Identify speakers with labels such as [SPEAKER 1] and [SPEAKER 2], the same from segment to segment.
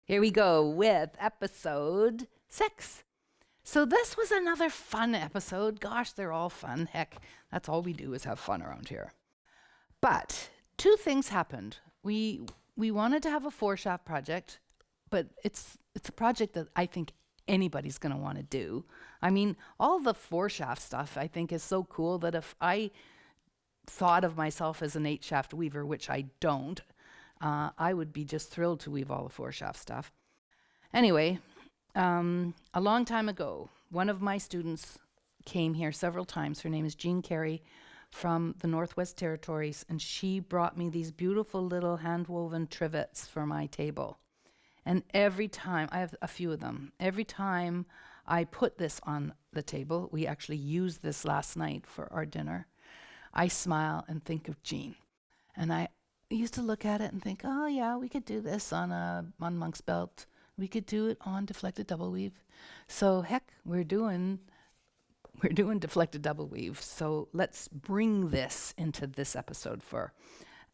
[SPEAKER 1] Here we go with episode 6. So this was another fun episode. Gosh, they're all fun. Heck, that's all we do is have fun around here. But two things happened. We wanted to have a 4-shaft project, but it's a project that I think anybody's going to want to do. I mean, all the 4-shaft stuff I think is so cool that if I thought of myself as an 8-shaft weaver, which I don't, I would be just thrilled to weave all the 4-shaft stuff. Anyway, a long time ago, one of my students came here several times. Her name is Jean Carey from the Northwest Territories, and she brought me these beautiful little hand-woven trivets for my table. And every time, I have a few of them, every time I put this on the table, we actually used this last night for our dinner, I smile and think of Jean. And I used to look at it and think, oh yeah, we could do this on Monk's Belt. We could do it on deflected double weave. So heck, we're doing deflected double weave. So let's bring this into this episode for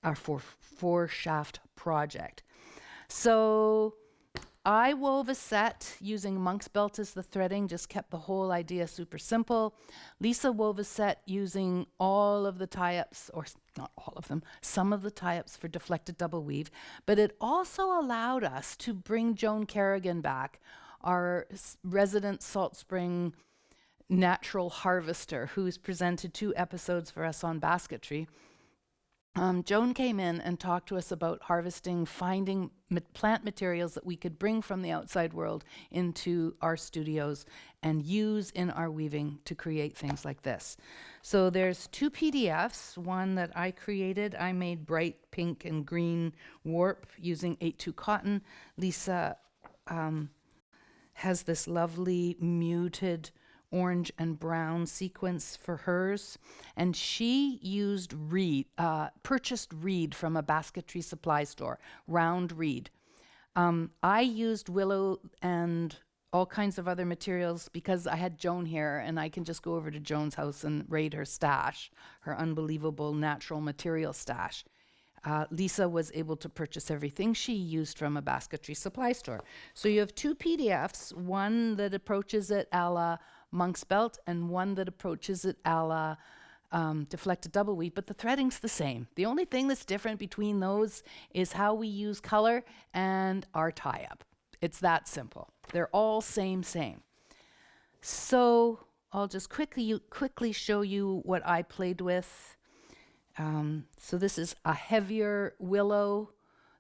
[SPEAKER 1] our 4-shaft project. So I wove a set using Monk's Belt as the threading, just kept the whole idea super simple. Lisa wove a set using all of the tie-ups, or not all of them, some of the tie-ups for deflected double weave. But it also allowed us to bring Joan Kerrigan back, our resident Salt Spring natural harvester, who's presented 2 episodes for us on basketry. Joan came in and talked to us about harvesting, finding plant materials that we could bring from the outside world into our studios and use in our weaving to create things like this. So there's 2 PDFs, one that I created. I made bright pink and green warp using 8-2 cotton. Lisa has this lovely muted orange and brown sequence for hers, and she used purchased reed from a basketry supply store, round reed. I used willow and all kinds of other materials because I had Joan here, and I can just go over to Joan's house and raid her stash, her unbelievable natural material stash. Lisa was able to purchase everything she used from a basketry supply store. So you have 2 PDFs, one that approaches it a la Monk's Belt and one that approaches it a la deflected double weave, but the threading's the same. The only thing that's different between those is how we use color and our tie-up. It's that simple. They're all same. So I'll just quickly show you what I played with. So this is a heavier willow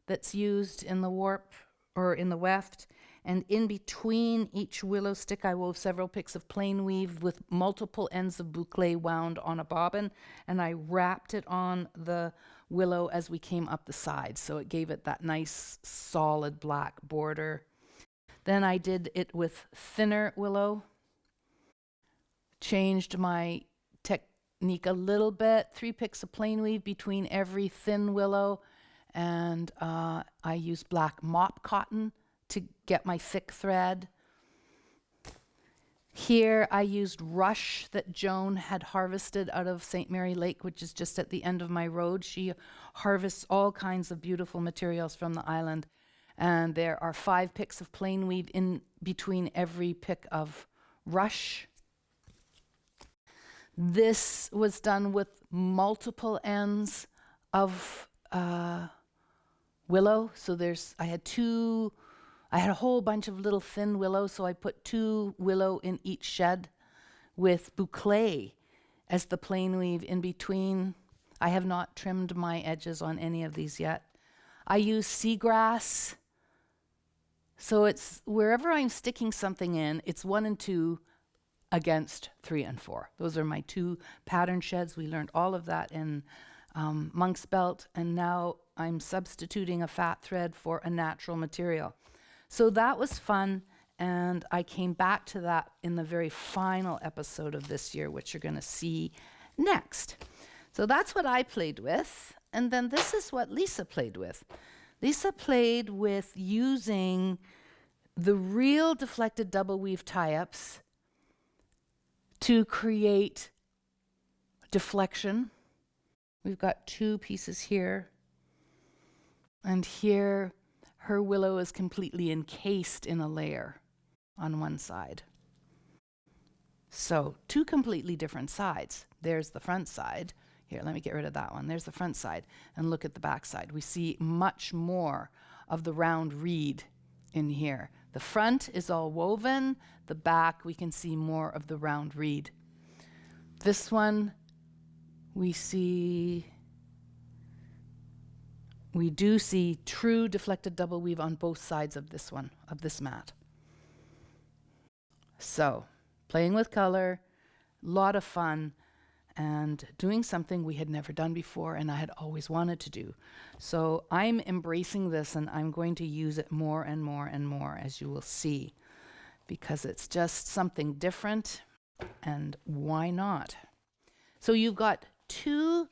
[SPEAKER 1] that's used in the warp or in the weft. And in between each willow stick, I wove several picks of plain weave with multiple ends of boucle wound on a bobbin, and I wrapped it on the willow as we came up the side, so it gave it that nice solid black border. Then I did it with thinner willow, changed my technique a little bit, 3 picks of plain weave between every thin willow, and I used black mop cotton to get my thick thread. Here I used rush that Joan had harvested out of St. Mary Lake, which is just at the end of my road. She harvests all kinds of beautiful materials from the island, and there are 5 picks of plain weave in between every pick of rush. This was done with multiple ends of willow. So I had a whole bunch of little thin willow, so I put 2 willow in each shed with boucle as the plain weave in between. I have not trimmed my edges on any of these yet. I use seagrass. So it's wherever I'm sticking something in, it's 1 and 2 against 3 and 4. Those are my 2 pattern sheds. We learned all of that in Monk's Belt, and now I'm substituting a fat thread for a natural material. So that was fun, and I came back to that in the very final episode of this year, which you're going to see next. So that's what I played with, and then this is what Lisa played with. Lisa played with using the real deflected double weave tie-ups to create deflection. We've got 2 pieces here, and here her willow is completely encased in a layer on one side. So 2 completely different sides. There's the front side. Here, let me get rid of that one. There's the front side, and look at the back side. We see much more of the round reed in here. The front is all woven. The back, we can see more of the round reed. This one, we do see true deflected double weave on both sides of this one, of this mat. So, playing with color, a lot of fun, and doing something we had never done before and I had always wanted to do. So I'm embracing this, and I'm going to use it more and more and more, as you will see, because it's just something different, and why not? So you've got 2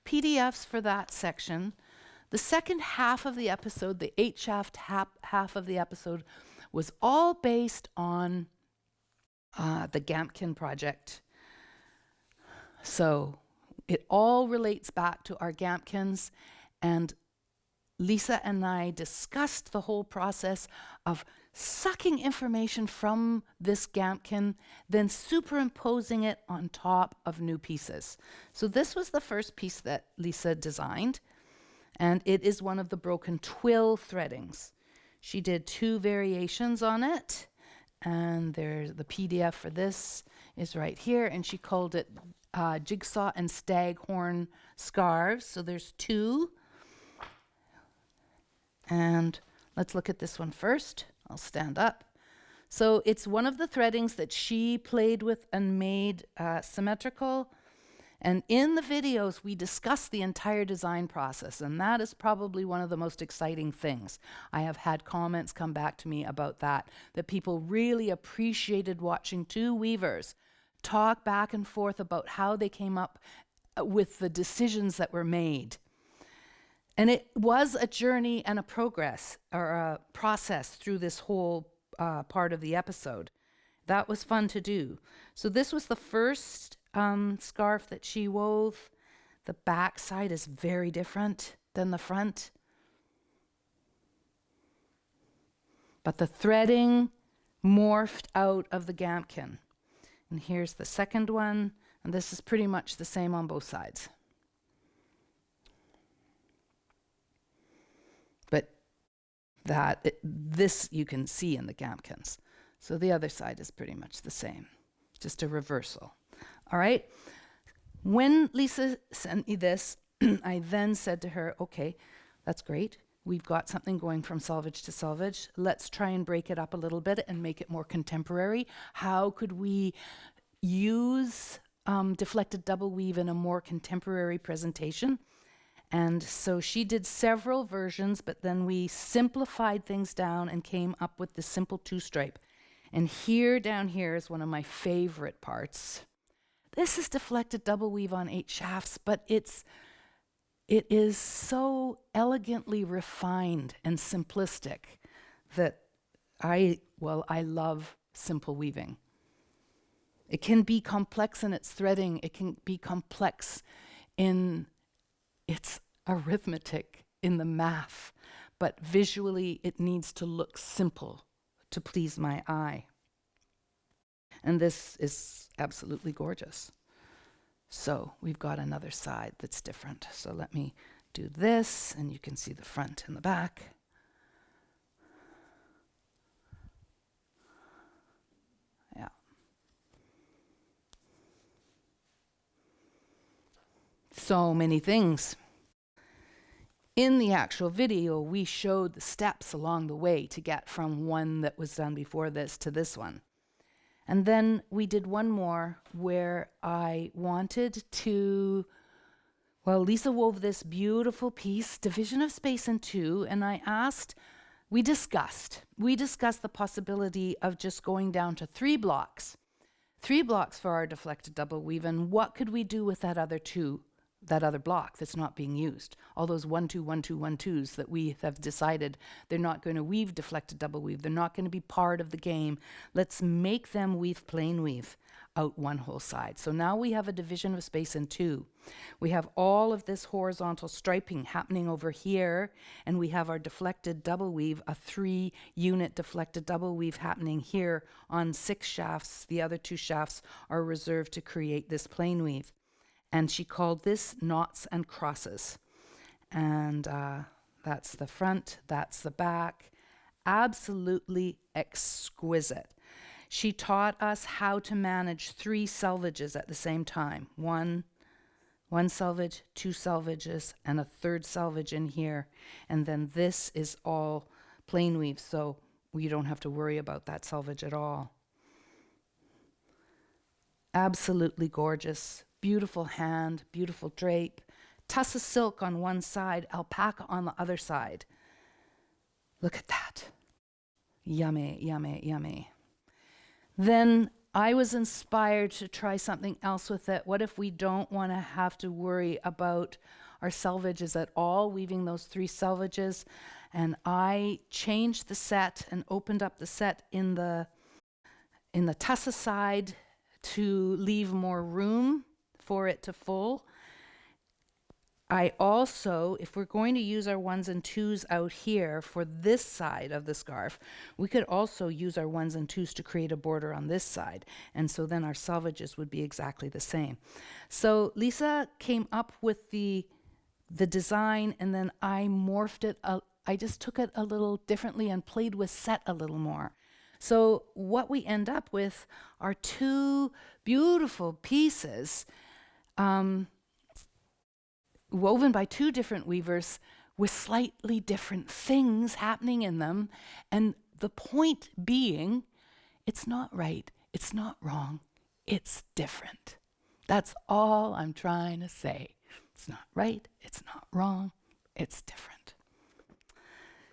[SPEAKER 1] PDFs for that section. The second half of the episode, the 8-shaft half of the episode, was all based on the Gampkin project. So it all relates back to our Gampkins, and Lisa and I discussed the whole process of sucking information from this Gampkin, then superimposing it on top of new pieces. So this was the first piece that Lisa designed, and it is one of the broken twill threadings. She did 2 variations on it, and there's the PDF for this is right here, and she called it jigsaw and staghorn scarves. So there's 2. And let's look at this one first. I'll stand up. So it's one of the threadings that she played with and made symmetrical. And in the videos, we discuss the entire design process, and that is probably one of the most exciting things. I have had comments come back to me about that people really appreciated watching 2 weavers talk back and forth about how they came up with the decisions that were made. And it was a journey and a progress, or a process, through this whole part of the episode. That was fun to do. So this was the first scarf that she wove. The back side is very different than the front. But the threading morphed out of the Gampkin. And here's the second one, and this is pretty much the same on both sides. But this you can see in the Gampkins. So the other side is pretty much the same, just a reversal. All right. When Lisa sent me this, I then said to her, okay, that's great. We've got something going from selvage to selvage. Let's try and break it up a little bit and make it more contemporary. How could we use deflected double weave in a more contemporary presentation? And so she did several versions, but then we simplified things down and came up with the simple 2-stripe. And here, down here, is one of my favorite parts. This is deflected double weave on 8 shafts, but it is so elegantly refined and simplistic that I love simple weaving. It can be complex in its threading. It can be complex in its arithmetic, in the math, but visually it needs to look simple to please my eye. And this is absolutely gorgeous. So we've got another side that's different. So let me do this, and you can see the front and the back. Yeah. So many things. In the actual video, we showed the steps along the way to get from one that was done before this to this one. And then we did one more where I wanted to, Lisa wove this beautiful piece, division of space in 2, and we discussed the possibility of just going down to 3 blocks for our deflected double weave, and what could we do with that other block that's not being used. All those 1, 2, 1, 2, 1, 2s that we have decided they're not going to weave deflected double weave. They're not going to be part of the game. Let's make them weave plain weave out one whole side. So now we have a division of space in two. We have all of this horizontal striping happening over here, and we have our deflected double weave, a 3-unit deflected double weave happening here on 6 shafts. The other 2 shafts are reserved to create this plain weave. And she called this knots and crosses. And that's the front, that's the back. Absolutely exquisite. She taught us how to manage 3 selvages at the same time. One selvage, 2 selvages, and a 3rd selvage in here. And then this is all plain weave, so you don't have to worry about that selvage at all. Absolutely gorgeous. Beautiful hand, beautiful drape. Tussa silk on one side, alpaca on the other side. Look at that. Yummy, yummy, yummy. Then I was inspired to try something else with it. What if we don't want to have to worry about our selvages at all, weaving those 3 selvages? And I changed the set and opened up the set in the tussa side to leave more room for it to full. I also, if we're going to use our 1s and 2s out here for this side of the scarf, we could also use our 1s and 2s to create a border on this side. And so then our selvages would be exactly the same. So Lisa came up with the design, and then I morphed it. I just took it a little differently and played with set a little more. So what we end up with are 2 beautiful pieces woven by 2 different weavers with slightly different things happening in them. And the point being, it's not right, it's not wrong, it's different. That's all I'm trying to say. It's not right, it's not wrong, it's different.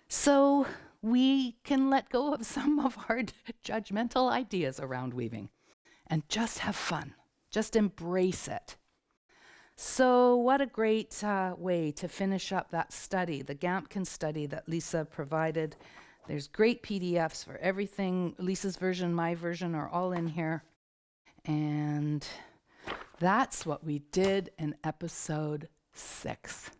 [SPEAKER 1] So we can let go of some of our judgmental ideas around weaving and just have fun, just embrace it. So what a great way to finish up that study, the Gampkins study that Lisa provided. There's great PDFs for everything. Lisa's version, my version are all in here. And that's what we did in episode 6.